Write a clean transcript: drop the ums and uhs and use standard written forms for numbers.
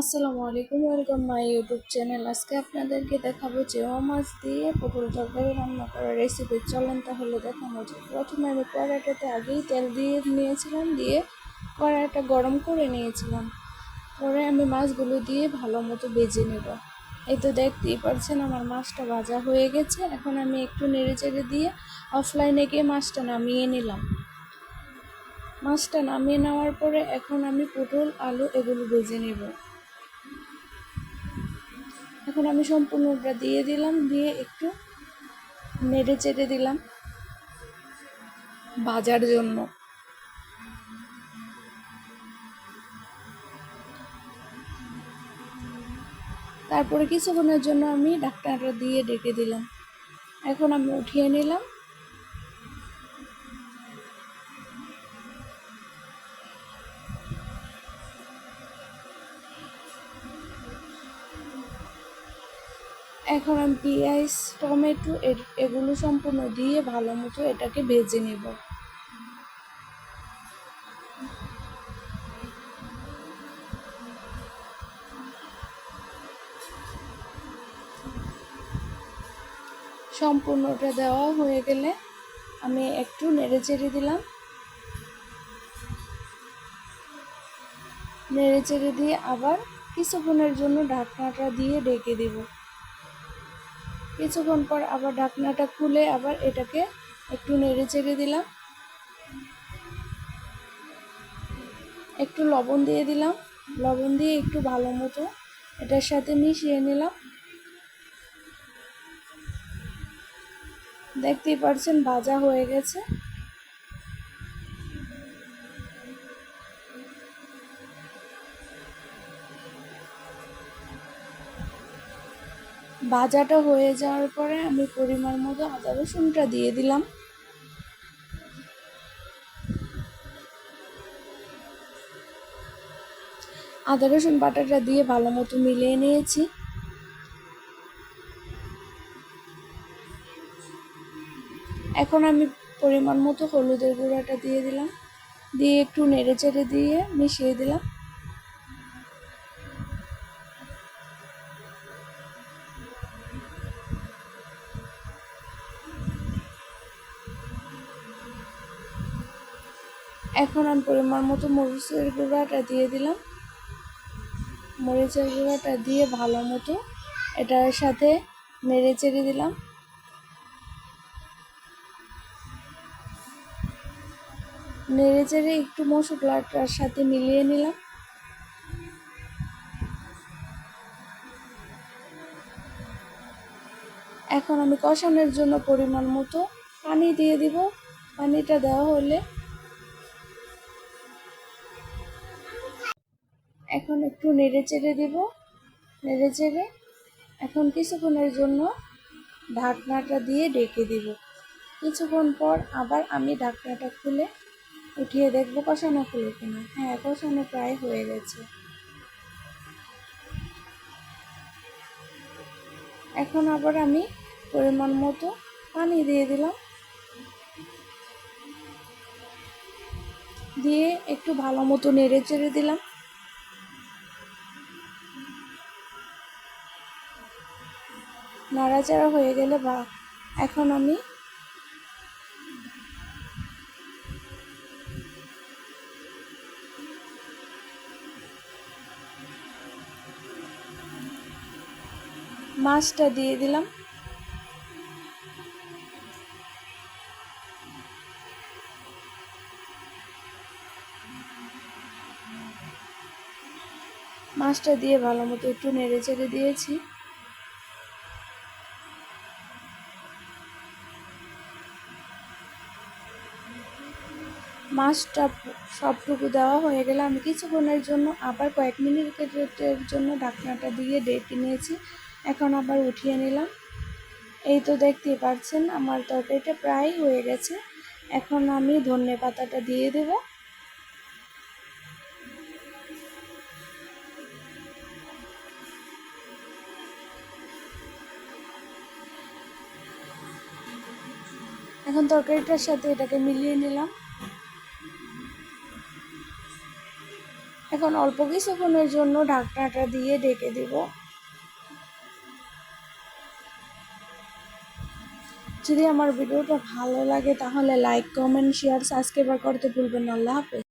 আসসালামু আলাইকুম, welcome my YouTube channel. আজকে আপনাদেরকে দেখাবো চেওয়া মাছ দিয়ে পটল তরকারি রান্না করার রেসিপি। চলেন তাহলে দেখানো যায়। প্রথমে আমি কড়াইটাতে আগেই তেল দিয়ে নিয়েছিলাম, দিয়ে কড়াইটা গরম করে নিয়েছিলাম। পরে আমি মাছগুলো দিয়ে ভালো মতো ভেজে নেব। এই তো দেখতেই পারছেন আমার মাছটা ভাজা হয়ে গেছে। এখন আমি একটু নেড়ে চেড়ে দিয়ে অফলাইনে গিয়ে মাছটা নামিয়ে নিলাম। মাছটা নামিয়ে নেওয়ার পরে এখন আমি পটল আলু এগুলো ভেজে নেব। এখন আমি সম্পূর্ণটা দিয়ে দিলাম, দিয়ে একটু নেড়ে চেড়ে দিলাম ভাজার জন্য। তারপরে কিছুক্ষণের জন্য আমি ঢাকনাটা দিয়ে ঢেকে দিলাম। এখন আমি উঠিয়ে নিলাম। এখন আমি পেঁয়াজ টমেটো এগুলো সম্পূর্ণ দিয়ে ভালো মতো এটাকে ভেজে নেব। সম্পূর্ণটা দেওয়া হয়ে গেলে আমি একটু নেড়ে চেড়ে দিলাম। নেড়ে চেড়ে দিয়ে আবার কিছুক্ষণের জন্য ঢাকনাটা দিয়ে ঢেকে দিব। কিছুক্ষণ পর আবার ঢাকনাটা খুলে আবার এটাকে একটু নেড়ে চেড়ে দিলাম। একটু লবণ দিয়ে দিলাম। লবণ দিয়ে একটু ভালো মতো এটার সাথে মিশিয়ে নিলাম। দেখতেই পারছেন ভাজা হয়ে গেছে। ভাজাটা হয়ে যাওয়ার পরে আমি পরিমাণ মতো আদা রসুনটা দিয়ে দিলাম। আদা রসুন বাটাটা দিয়ে ভালো মতো মিলিয়ে নিয়েছি। এখন আমি পরিমাণ মতো হলুদের গুঁড়াটা দিয়ে দিলাম, দিয়ে একটু নেড়ে চেড়ে দিয়ে মিশিয়ে দিলাম। এখন আমি পরিমাণ মতো মরিচের গুঁড়াটা দিয়ে দিলাম। মরিচের গুঁড়াটা দিয়ে ভালো মতো এটার সাথে নেড়ে চেড়ে দিলাম। নেড়ে চেড়ে একটু মশলাটার সাথে মিলিয়ে নিলাম। এখন আমি কষানোর জন্য পরিমাণ মতো পানি দিয়ে দিব। পানিটা দেওয়া হলে এখন একটু নেড়ে চেড়ে দিব। নেড়ে চেড়ে এখন কিছুক্ষণের জন্য ঢাকনাটা দিয়ে ঢেকে দিব। কিছুক্ষণ পর আবার আমি ঢাকনাটা খুলে উঠিয়ে দেখব কষানো হলো কিনা। হ্যাঁ, কষানো প্রায় হয়ে গেছে। এখন আবার আমি পরিমাণ মতো পানি দিয়ে দিলাম, দিয়ে একটু ভালো মতো নেড়ে চেড়ে দিলাম। নাড়াচাড়া হয়ে গেলে এখন আমি মাছটা দিয়ে দিলাম। মাছটা দিয়ে ভালো মতো একটু নেড়ে চেড়ে দিয়েছি। মাছটা সবটুকু দেওয়া হয়ে গেলে আমি কিছুক্ষণের জন্য আবার কয়েক মিনিটের জন্য ঢাকনাটা দিয়ে ডেকে নিয়েছি। এখন আবার উঠিয়ে নিলাম। এই তো দেখতেই পাচ্ছেন আমার তরকারিটা প্রায় হয়ে গেছে। এখন আমি ধনে পাতাটা দিয়ে দেব। এখন তরকারিটার সাথে এটাকে মিলিয়ে নিলাম। এখন অল্প কিছুক্ষণের জন্য ঢাকনাটা দিয়ে ঢেকে দিব। যদি আমার ভিডিওটা ভালো লাগে তাহলে লাইক, কমেন্ট, শেয়ার, সাবস্ক্রাইব করতে ভুলবেন না। আল্লাহ হাফেজ।